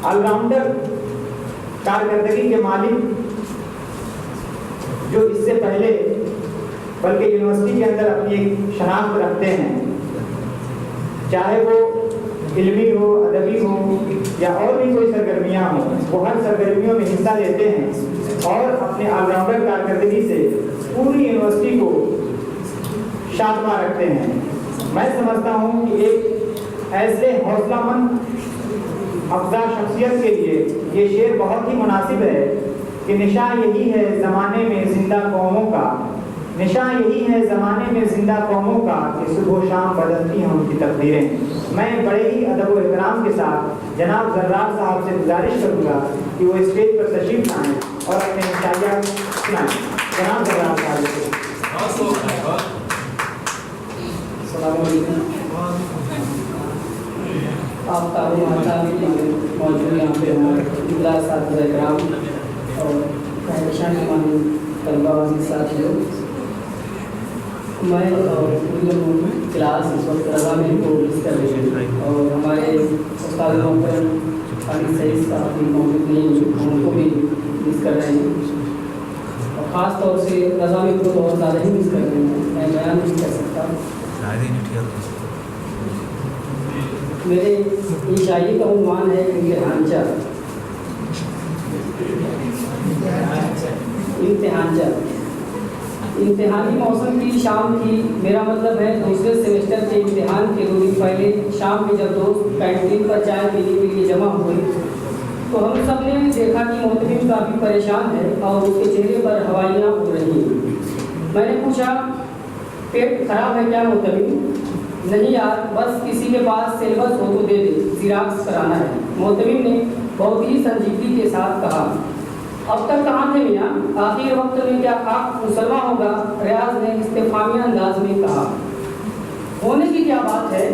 All rounder کارکردگی کے مالک جو اس سے پہلے بلکہ یونیورسٹی کے اندر اپنی ایک شناخت رکھتے ہیں، چاہے وہ علمی ہو، ادبی ہو یا اور بھی کوئی سرگرمیاں ہوں، وہ ہر سرگرمیوں میں حصہ لیتے ہیں اور اپنے آل راؤنڈر کارکردگی سے پوری یونیورسٹی کو شادماں رکھتے ہیں۔ میں سمجھتا ہوں کہ ایک ایسے حوصلہ مند افزا شخصیت کے لیے یہ شعر بہت ہی مناسب ہے کہ نشاں یہی ہے زمانے میں زندہ قوموں کا، نشاں یہی ہے زمانے میں زندہ قوموں کا کہ صبح و شام بدلتی ہیں ان کی تقدیریں۔ میں بڑے ہی ادب و احترام کے ساتھ جناب زرار صاحب سے گزارش کروں گا کہ وہ اسٹیج پر تشریف لائیں اور اپنے مشاہدہ سنائیں۔ جناب زرار صاحب، السلام علیکم۔ آپ موجود یہاں پہ ہمارے اساتذہ کرام اور طلبہ عزیز ساتھیوں، میں اور کلاس اس وقت رضا میں کو مس کر رہی ہوں اور ہمارے استاد محترم خالد سعید صاحب بھی موجود نہیں ہیں، ان کو بھی مس کر رہے ہیں اور خاص طور سے رضا میں کو بہت زیادہ ہی مس کر رہے ہیں، میں بیان نہیں کر سکتا۔ میرے یہ شاعری کا عنوان ہے امتحان چا۔ امتحانی موسم کی شام تھی، میرا مطلب ہے دوسرے سیمسٹر کے امتحان کے 2 دن پہلے شام میں جب دوست کینٹین پر چائے پینے کے لیے جمع ہوئے تو ہم سب نے دیکھا کہ محتمم کافی پریشان ہے اور اس کے چہرے پر ہوائیاں اڑ رہی ہیں۔ میں نے پوچھا پیٹ خراب ہے کیا محتمم؟ نہیں یار، بس کسی کے پاس سیلبس ہو تو دے دے، زیراکس کرانا ہے۔ محتمم نے بہت ہی سنجیدگی کے ساتھ کہا، اب تک کہاں تھے میاں؟ آخر وقت میں کیا خاک مسلمہ ہوگا؟ ریاض نے استفہامیہ انداز میں کہا، ہونے کی کیا بات ہے،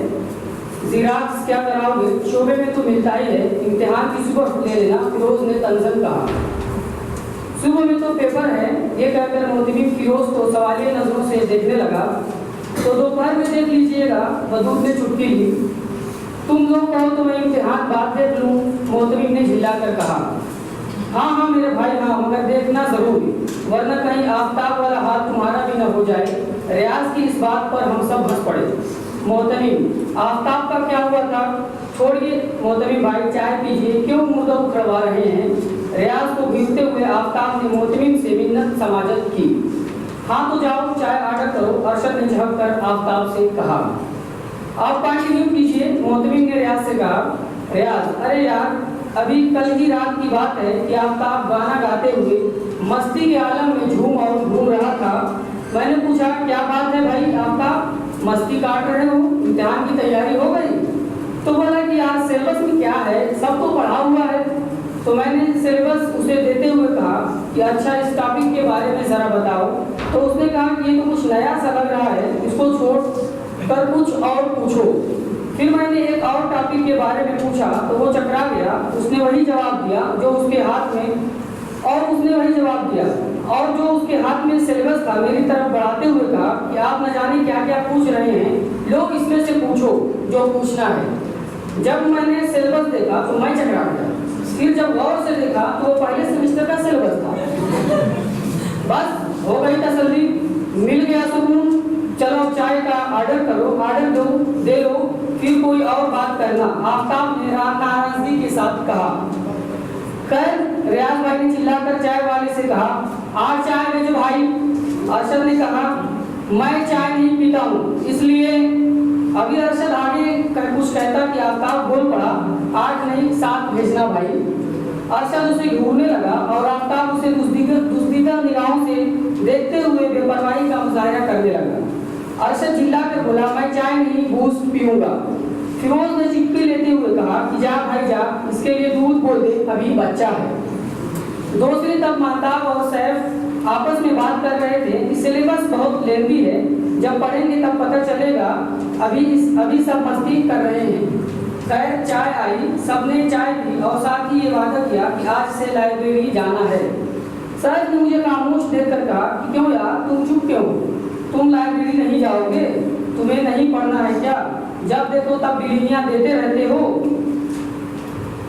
زیراکس کیا کراؤ گے؟ شعبے میں تو ملتا ہی ہے، امتحان کی صبح لے لینا، فیروز نے تنزل کہا۔ صبح میں تو پیپر ہے، یہ کہہ کر محتمم فیروز کو سوالیہ نظروں سے دیکھنے لگا۔ تو دوپہر میں دیکھ لیجیے گا، ودود نے چٹکی لی۔ تم لوگ کہو تو میں امتحان بعد دیکھ لوں، محتمم نے جھلا کر کہا۔ ہاں ہاں میرے بھائی ہاں، مگر دیکھنا ضرور، ورنہ کہیں آفتاب والا حال تمہارا بھی نہ ہو جائے۔ ریاض کی اس بات پر ہم سب ہنس پڑے۔ محتمم، آفتاب کا کیا ہوا تھا؟ چھوڑیے محتمم بھائی، چائے پیجیے، کیوں مردہ اکھڑوا رہے ہیں؟ ریاض کو بھیگتے ہوئے آفتاب نے محتمم سے منت سماجت کی۔ ہاں تو جاؤ چائے آرڈر کرو، ارشد نے جھک کر آفتاب سے کہا۔ آپ کنٹینیو کیجیے، محتمم نے ریاض سے کہا۔ ریاض، ارے یار ابھی کل ہی رات کی بات ہے کہ آفتاب گانا گاتے ہوئے مستی کے عالم میں گھوم رہا تھا۔ میں نے پوچھا کیا بات ہے بھائی آفتاب، مستی کاٹ رہے ہو، امتحان کی تیاری ہو گئی؟ تو بولا کہ آج سیلبس میں کیا ہے، سب تو پڑھا ہوا ہے۔ تو میں نے سیلبس اسے دیتے ہوئے کہا کہ اچھا اس ٹاپک کے بارے میں ذرا بتاؤ۔ تو اس نے کہا کہ یہ تو کچھ نیا سا لگ رہا ہے، اس کو چھوڑ کر کچھ اور پوچھو۔ پھر میں نے ایک اور ٹاپک کے بارے میں پوچھا تو وہ چکرا گیا، اس نے وہی جواب دیا جو اس کے ہاتھ میں سیلیبس تھا۔ میری طرف بڑھاتے ہوئے کہا کہ آپ نہ جانے کیا کیا پوچھ رہے ہیں، لوگ اس میں سے پوچھو جو پوچھنا ہے۔ جب میں نے سیلیبس دیکھا تو میں چکرا گیا، پھر جب غور سے دیکھا تو وہ پہلے سیمسٹر کا سیلیبس تھا۔ بس ہو گئی تسلی، مل گیا سکون۔ چلو چائے کا آرڈر کرو، آرڈر دو، دے لو، پھر کوئی اور بات کرنا، آفتاب نے ناراضگی کے ساتھ کہا۔ خیر، ریاض بھائی نے چلا کر چائے والے سے کہا، آج چائے بھیجو بھائی۔ ارشد نے کہا، میں چائے نہیں پیتا ہوں، اس لیے ابھی ارشد آگے کچھ کہتا کہ آفتاب بول پڑا، آج نہیں، ساتھ بھیجنا بھائی۔ ارشد اسے گھورنے لگا اور آفتاب اسے دزدیدہ نگاہوں سے دیکھتے ہوئے بے پرواہی کا مظاہرہ کرنے لگا۔ ارشد چلا کر بولا، میں چائے نہیں بوس پیوں گا۔ فیروز نے چپکے لیتے ہوئے کہا کہ جا بھائی جا، اس کے لیے دودھ بول دے، ابھی بچہ ہے۔ دوسری طرف مہتاب اور سیف آپس میں بات کر رہے تھے کہ سیلیبس بہت لیندی ہے، جب پڑھیں گے تب پتہ چلے گا، ابھی سب مستی کر رہے ہیں۔ خیر، چائے آئی، سب نے چائے پی اور ساتھ ہی یہ وعدہ کیا کہ آج سے لائبریری جانا ہے۔ سیف نے مجھے خاموش دیکھ کر کہا کہ کیوں یار، تم چپ کیوں؟ تم لائبریری نہیں جاؤ گے؟ تمہیں نہیں پڑھنا ہے کیا؟ جب دیکھو تب بلیاں دیتے رہتے ہو۔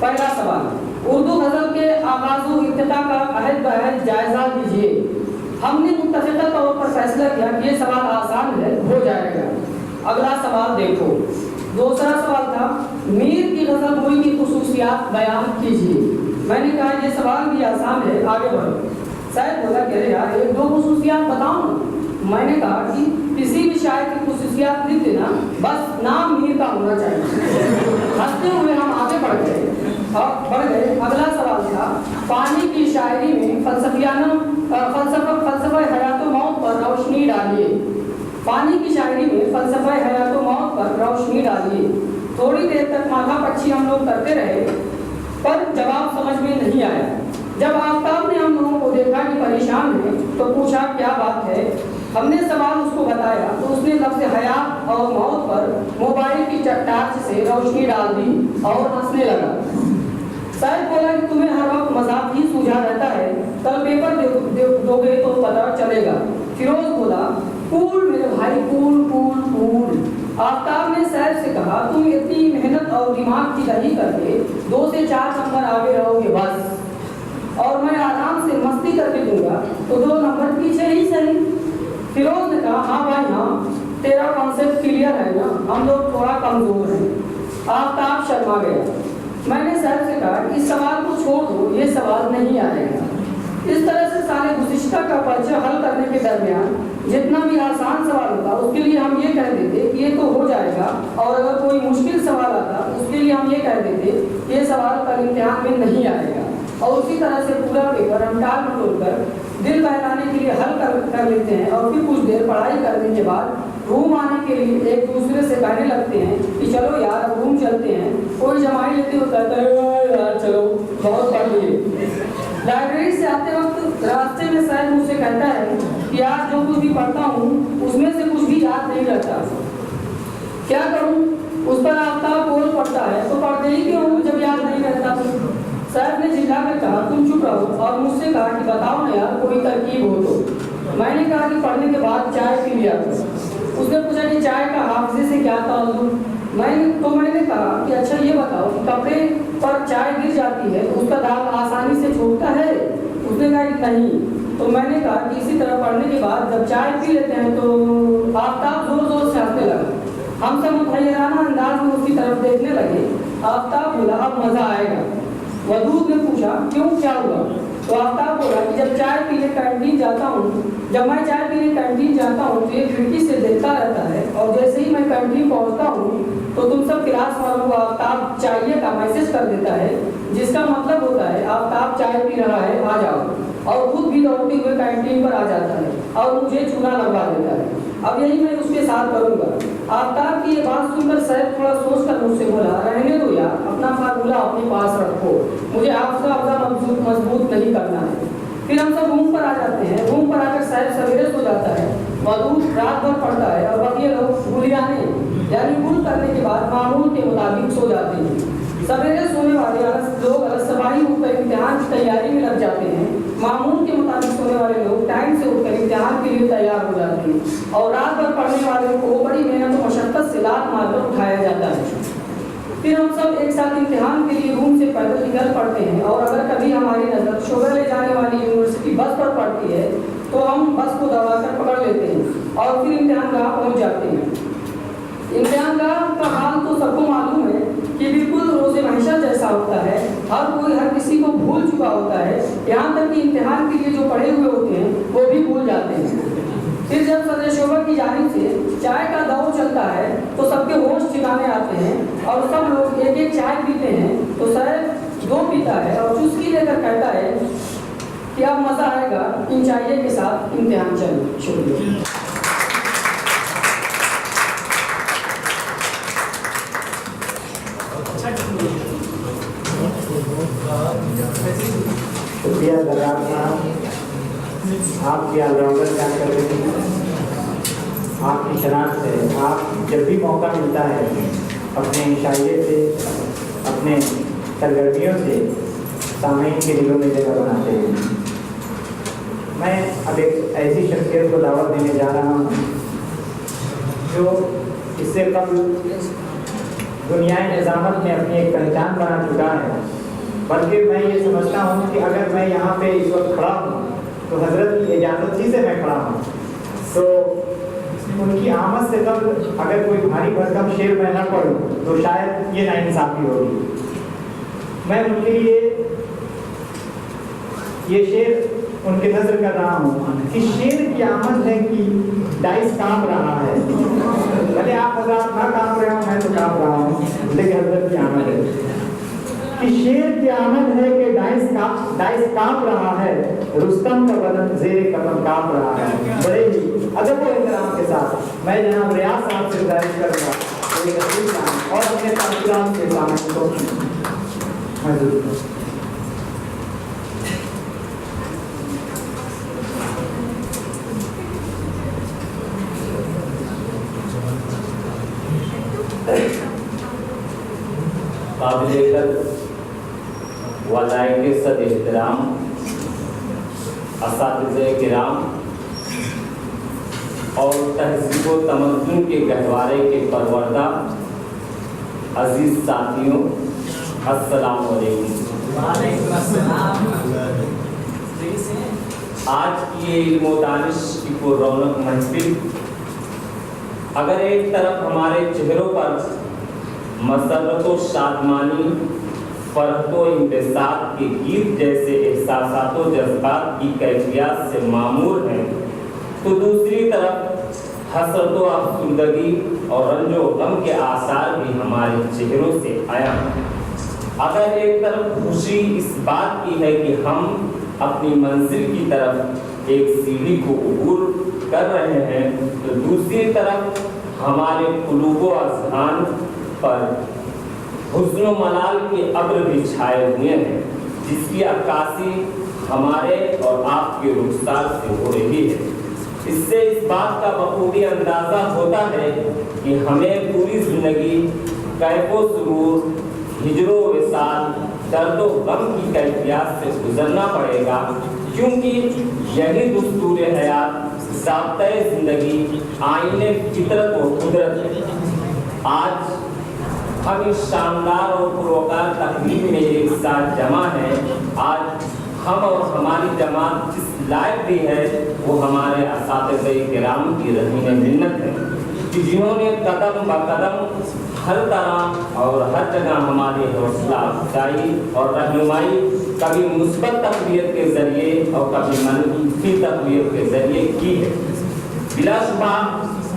پہلا سوال، اردو غزل کے آغاز و ابتدا کا عہد بہد جائزہ لیجیے۔ ہم نے متفقہ طور پر فیصلہ کیا کہ یہ سوال آسان ہے، ہو جائے گا۔ اگلا سوال دیکھو۔ دوسرا سوال تھا میر کی غزل گوئی کی خصوصیات بیان کیجیے۔ میں نے کہا یہ سوال بھی آسان ہے، آگے بڑھو۔ شاید بولا کہ یار ایک دو خصوصیات بتاؤ نا۔ میں نے کہا کہ کسی بھی شاعر کی خصوصیات لکھ دینا، بس نام میر کا ہونا چاہیے۔ ہنستے ہوئے ہم آگے بڑھ گئے۔ اگلا سوال تھا پانی کی شاعری میں فلسفہ حیات و موت پر روشنی ڈالیے۔ پانی کی شاعری میں فلسفہ حیات و موت پر روشنی ڈالیے۔ تھوڑی دیر تک ماگھا پچھی ہم لوگ کرتے رہے، پر جواب سمجھ میں نہیں آیا۔ جب آفتاب نے ہم لوگوں کو دیکھا کہ پریشان ہے تو پوچھا کیا بات ہے۔ ہم نے سوال اس کو بتایا تو اس نے لفظ حیات اور موت پر موبائل کی ٹارچ سے روشنی ڈال دی اور ہنسنے لگا۔ شاید بولا کہ تمہیں ہر وقت مذاق ہی سوجھا رہتا ہے، کل پیپر دو گے تو پتہ چلے گا۔ فیروز بولا کول میرے بھائی، کول کول کول۔ آفتاب نے سیف سے کہا تم اتنی محنت اور دماغ کی دہی کر کے 2 سے 4 نمبر آگے رہو گے بس، اور میں آرام سے مستی کر کے دوں گا تو 2 نمبر پیچھے ہی صحیح۔ فیروز نے کہا ہاں بھائی ہاں، تیرا کانسیپٹ کلیئر ہے نا، ہم لوگ تھوڑا کمزور ہیں۔ آفتاب شرما گیا۔ میں نے سیف سے کہا کہ اس سوال کو چھوڑ دو، یہ سوال نہیں آئے گا۔ اس طرح سے سارے گزشتہ کا پرچہ حل کرنے کے درمیان جتنا بھی آسان سوال ہوتا اس کے لیے ہم یہ کہہ دیتے کہ یہ تو ہو جائے گا، اور اگر کوئی مشکل سوال آتا اس کے لیے ہم یہ کہہ دیتے کہ یہ سوال کل امتحان میں نہیں آئے گا، اور اسی طرح سے پورا پیپر ہم ٹال مٹول کر دل بہلانے کے لیے حل کر لیتے ہیں، اور پھر کچھ دیر پڑھائی کرنے کے بعد روم آنے کے لیے ایک دوسرے سے کہنے لگتے ہیں کہ چلو یار اب روم چلتے ہیں۔ کوئی جمائی لیتے ہوئے کہتا ہے یار چلو بہت پڑھ لیے۔ لائبریری سے آتے وقت راستے میں شاید مجھ سے کہتا ہے کہ آج جو کچھ بھی پڑھتا ہوں اس میں سے کچھ بھی یاد نہیں رہتا، کیا کروں؟ اس پر آفتاب بول پڑتا ہے تو پڑھتے ہی کیوں ہوں جب یاد نہیں رہتا؟ صاحب نے جھلا کر کہا تم چپ رہو، اور مجھ سے کہا کہ بتاؤ نا یار کوئی ترکیب ہو تو۔ میں نے کہا کہ پڑھنے کے بعد چائے پی لیا کرو۔ اس نے پوچھا کہ چائے کا حافظے سے کیا تعلق؟ میں نے کہا کہ اچھا یہ بتاؤ کہ کپڑے پر چائے گر جاتی ہے تو اس کا داغ آسانی سے چھوٹتا ہے؟ اس نے کہا کہ نہیں۔ تو میں نے کہا کہ اسی طرح پڑھنے کے بعد جب چائے پی لیتے ہیں تو آفتاب زور زور سے ہنسنے لگا۔ ہم سب متحیرانہ انداز میں اس کی طرف دیکھنے لگے۔ آفتاب بولا اب مزہ آئے گا۔ ودود نے پوچھا کیوں، کیا ہوا؟ تو آفتاب بولا کہ جب میں چائے پینے کینٹین جاتا ہوں تو یہ کھڑکی سے دیکھتا رہتا ہے، اور جیسے ہی میں کینٹین پہنچتا ہوں تو تم سب کلاس والوں کو آفتاب چائے کا میسج کر دیتا ہے، جس کا مطلب ہوتا ہے آفتاب چائے پی رہا ہے آ جاؤ، اور خود بھی دوڑتے ہوئے کینٹین پر آ جاتا ہے اور مجھے چولہا لگوا دیتا ہے۔ اب یہی میں اس کے ساتھ کروں گا۔ آفتاب کی یہ بات سن کر سیف تھوڑا سوچ کر مجھ سے بولا رہنے دو یار، اپنا فارمولہ اپنے پاس رکھو، مجھے حافظہ مضبوط نہیں کرنا ہے۔ پھر ہم سب روم پر آ جاتے ہیں۔ روم پر آ کر سیف سویرے سو جاتا ہے، ودود رات بھر پڑھتا ہے، اور بقیہ لوگ گلیانے یعنی گل کرنے کے بعد معمول کے مطابق سو جاتے ہیں۔ سویرے سونے والے لوگ صباحی اٹھ کر امتحان کی تیاری میں لگ جاتے ہیں، معمول کے مطابق سونے والے لوگ ٹائم سے اٹھ کر امتحان کے لیے تیار ہو جاتے ہیں، اور رات بھر پڑھنے والے کو بڑی محنت و مشقت سے لات مار کر اٹھایا جاتا ہے۔ پھر ہم سب ایک ساتھ امتحان کے لیے روم سے پیدل نکل پڑتے ہیں، اور اگر کبھی ہماری نظر شعبہ لے جانے والی یونیورسٹی بس پر پڑتی ہے تو ہم بس کو دوڑا کر پکڑ لیتے ہیں اور پھر امتحان گاہ پہنچ جاتے ہیں۔ امتحان گاہ کا حال تو سب کو معلوم ہے کہ بالکل روز محشر جیسا ہوتا ہے، ہر کوئی ہر کسی کو بھول چکا ہوتا ہے، یہاں تک کہ امتحان کے لیے جو پڑھے ہوئے ہوتے ہیں وہ بھی بھول جاتے ہیں۔ پھر جب صدر شعبہ کی جانب سے چائے کا دور چلتا ہے تو سب کے ہوش ٹھکانے آتے ہیں اور سب لوگ ایک ایک چائے پیتے ہیں، تو صاحب 2 پیتا ہے اور چسکی لے کر کہتا ہے کہ اب مزہ آئے گا، ان چائے کے ساتھ امتحان چلے۔ شکریہ۔ شکریہ درار صاحب، آپ کی آل راؤنڈر کام کر رہے ہیں، آپ کی شناخت ہے، آپ جب بھی موقع ملتا ہے اپنے شاعری سے، اپنے سرگرمیوں سے سامعین کے دلوں میں جگہ بناتے ہیں۔ میں اب ایک ایسی شخصیت کو دعوت دینے جا رہا ہوں جو اس سے قبل دنیائے نظامت میں اپنی ایک پہچان بنا چکا ہے، بلکہ میں یہ سمجھتا ہوں کہ اگر میں یہاں پہ اس وقت کھڑا ہوں تو حضرت کی اجازت ہی سے میں کھڑا ہوں، تو ان کی آمد سے قبل اگر کوئی بھاری بھرکم شعر میں نہ پڑھوں تو شاید یہ ناانصافی ہوگی۔ میں ان کے لیے یہ شعر ان کے نظر کر رہا ہوں کہ شعر کی آمد ہے کہ ڈائس کانپ رہا ہے، بھلے آپ حضرات نہ کانپ رہے ہوں، میں تو کانپ رہا ہوں، لیکن حضرت کی آمد ہے کہ شعر کی آمد ہے کہ ڈائس کانپ رہا ہے، رستم کا بدن زیر کفن کانپ رہا ہے۔ بڑے ہی ادب و احترام کے ساتھ میں جناب ریاض صاحب سے گزارش کروں گا اور اپنے تاثرات کے سامنے کو حضور قابل قدر و لائق صد احترام اساتذہ کرام اور تہذیب و تمدن کے گہوارے کے پروردہ عزیز ساتھیوں، السلام علیکم۔ آج کی یہ علم و دانش کی پر رونق محفل اگر ایک طرف ہمارے چہروں پر مسرت و شادمانی، فرحت و انبساط کے گیت جیسے احساسات و جذبات کی کیفیات سے معمور ہیں، تو دوسری طرف حسرت و افسردگی اور رنج و غم کے آثار بھی ہمارے چہروں سے آیا ہیں۔ اگر ایک طرف خوشی اس بات کی ہے کہ ہم اپنی منزل کی طرف ایک سیڑھی کو عبور کر رہے ہیں، تو دوسری طرف ہمارے قلوب و اذہان پر حزن و ملال کے ابر بھی چھائے ہوئے ہیں، جس کی عکاسی ہمارے اور آپ کے رخسار سے ہو رہی ہے۔ اس سے اس بات کا بخوبی اندازہ ہوتا ہے کہ ہمیں پوری زندگی کیف و سرور، ہجر و وصال، درد و غم کی کیفیات سے گزرنا پڑے گا، کیونکہ یہی دستور حیات، ضابطۂ زندگی، آئین فطرت و قدرت ہے۔ آج ہم اس شاندار اور پروقار تقریب میں ایک ساتھ جمع ہیں۔ آج ہم اور ہماری جماعت جس لائق بھی ہے وہ ہمارے اساتذہ کرام کی رحمِ منت ہے کہ جنہوں نے قدم بہ قدم ہر طرح اور ہر جگہ ہماری حوصلہ افزائی اور رہنمائی کبھی مثبت تقویت کے ذریعے اور کبھی منفی تقویت کے ذریعے کی ہے۔ بلا شبہ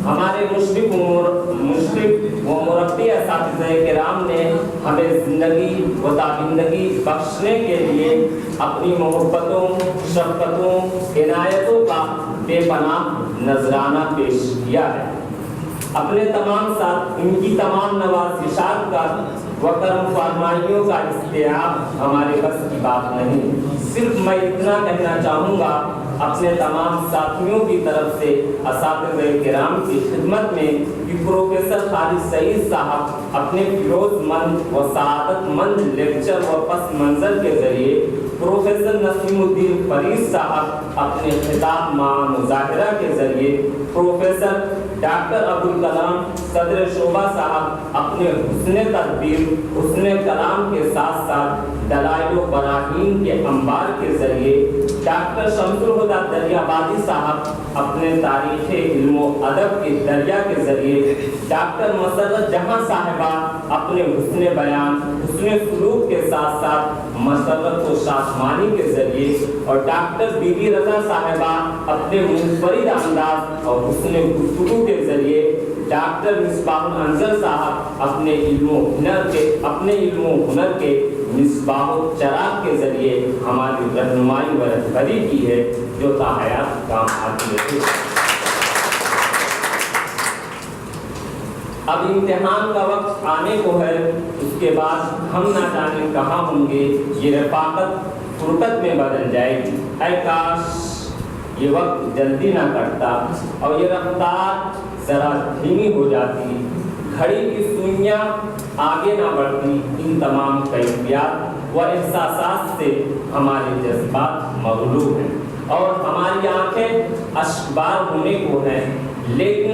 ہمارے مشرق و مربی اساتذہ کرام نے ہمیں زندگی و تابندگی بخشنے کے لیے اپنی محبتوں، شفقتوں، عنایتوں کا بے پناہ نذرانہ پیش کیا ہے۔ اپنے تمام ساتھ ان کی تمام نوازشات کا و کرم فرمائیوں کا استیعاب ہمارے بس کی بات نہیں۔ صرف میں اتنا کہنا چاہوں گا اپنے تمام ساتھیوں کی طرف سے اساتذہ کرام کی خدمت میں کہ پروفیسر خالد سعید صاحب اپنے فیروز مند و سعادت مند لیکچر و پس منظر کے ذریعے، پروفیسر نسیم الدین فرید صاحب اپنے خطاب مع مظاہرہ کے ذریعے، پروفیسر ڈاکٹر ابوالکلام صدر شعبہ صاحب اپنے حسن تدبیر، حسن کلام کے ساتھ ساتھ دلائل و براہین کے انبار کے ذریعے، ڈاکٹر شمس الہدیٰ دریابادی صاحب اپنے تاریخ علم و ادب کے دریا کے ذریعے، ڈاکٹر مسرت جہاں صاحبہ اپنے حسن بیان، حسن سلوک کے ساتھ ساتھ مسرت و شادمانی کے ذریعے، اور ڈاکٹر بی بی رضا صاحبہ اپنے منفرد انداز اور حسن گفتگو کے ذریعے، ڈاکٹر مصباح الانظر صاحب اپنے علم و ہنر کے مصباح و چراغ کے ذریعے ہماری رہنمائی و رہبری کی ہے، جو تا حیات کام آتی ہے۔ اب امتحان کا وقت آنے کو ہے، اس کے بعد ہم نہ جانے کہاں ہوں گے، یہ رفاقت فرقت میں بدل جائے گی۔ اے کاش یہ وقت جلدی نہ کٹتا اور یہ رفتار ذرا دھیمی ہو جاتی، گھڑی کی سوئیاں آگے نہ بڑھتی۔ ان تمام کیفیات و احساسات سے ہمارے جذبات مغلوب ہیں اور ہماری آنکھیں اشکبار ہونے کو ہیں، لیکن